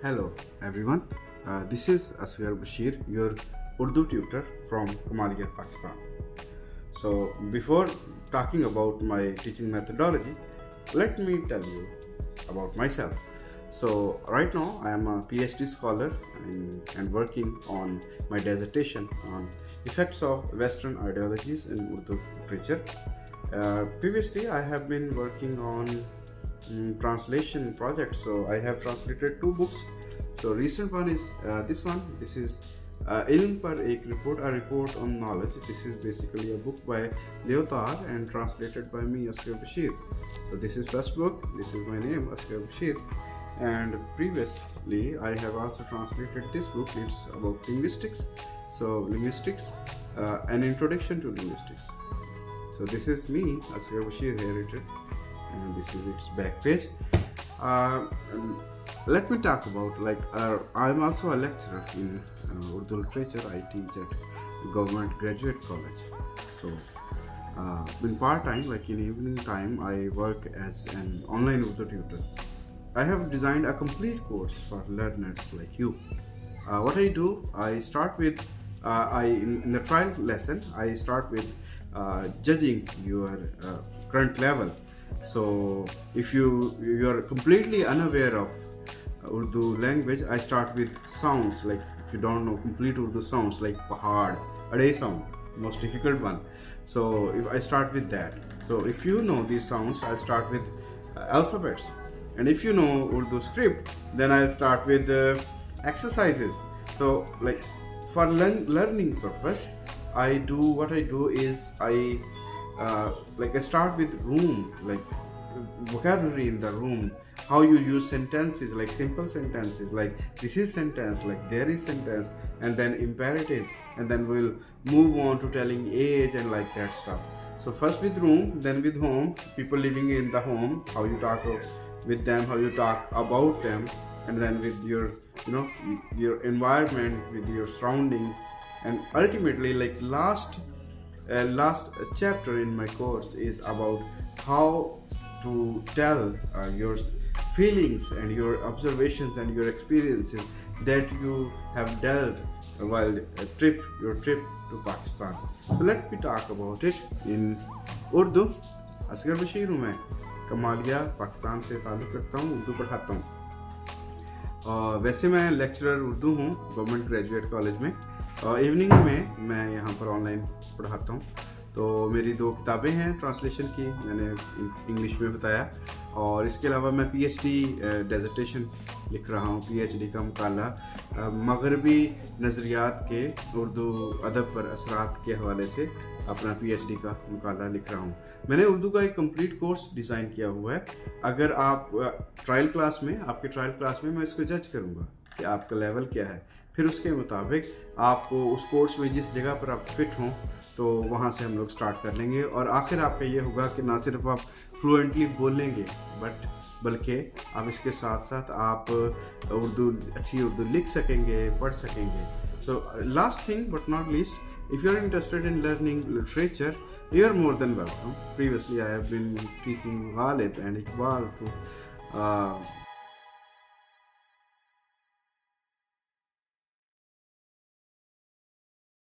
Hello everyone, this is Asghar Bashir, your Urdu tutor from Kamalia, Pakistan. So before talking about my teaching methodology, let me tell you about myself. So right now I am a PhD scholar and working on my dissertation on effects of Western ideologies in Urdu literature. Previously I have been working on translation project, so I have translated two books. So recent one is this one. This is Ilm Par Ek Report, a report on knowledge. This is basically a book by Tutor and translated by me, Asghar Bashir. So this is first book. This is my name, Asghar Bashir. And previously I have also translated this book. It's about linguistics. So linguistics, an introduction to linguistics. So this is me, Asghar Bashir, here it is, and this is its back page. Let me talk about I'm also a lecturer in Urdu literature. I teach at government graduate college. So in part time, like in evening time, I work as an online Urdu tutor. I have designed a complete course for learners like you. What I do, I start with in the trial lesson, I start with judging your current level. So if you're completely unaware of Urdu language, I start with sounds. Like if you don't know complete Urdu sounds, like pahad, ade sound, most difficult one. So if I start with that, so if you know these sounds, I'll start with alphabets. And if you know Urdu script, then I'll start with exercises. So like for learning purpose, I start with room, like vocabulary in the room, how you use sentences, like simple sentences, like this is sentence, like there is sentence, and then imperative, and then we'll move on to telling age and like that stuff. So first with room, then with home, people living in the home, how you talk with them, how you talk about them, and then with your your environment, with your surrounding, and ultimately like last chapter in my course is about how to tell your feelings and your observations and your experiences that you have dealt while your trip to Pakistan. So let me talk about it in Urdu. Asghar Bashir हूँ मैं, कमालिया पाकिस्तान से ताल्लुक़ रखता हूँ, उर्दू पढ़ाता हूँ। वैसे मैं लेक्चरर उर्दू हूँ गवर्नमेंट ग्रेजुएट कॉलेज में। इवनिंग में मैं यहाँ पर ऑनलाइन पढ़ाता हूँ। तो मेरी दो किताबें हैं ट्रांसलेशन की, मैंने इंग्लिश में बताया, और इसके अलावा मैं पीएचडी डिसर्टेशन लिख रहा हूँ। पीएचडी का मुकाला मगरबी नज़रियात के उर्दू अदब पर असरात के हवाले से अपना पीएचडी का मुकाला लिख रहा हूँ। मैंने उर्दू का एक कंप्लीट कोर्स डिज़ाइन किया हुआ है। अगर आप आपके ट्रायल क्लास में मैं इसको जज करूँगा कि आपका लेवल क्या है, फिर उसके मुताबिक आपको उस कोर्स में जिस जगह पर आप फिट हों तो वहाँ से हम लोग स्टार्ट कर लेंगे। और आखिर आपका ये होगा कि ना सिर्फ आप फ्लुएंटली बोलेंगे बल्कि आप इसके साथ साथ आप अच्छी उर्दू लिख सकेंगे, पढ़ सकेंगे। So last thing but not least, if you are interested in learning literature, you are more than welcome. Previously I have been teaching Ghalib and Iqbal to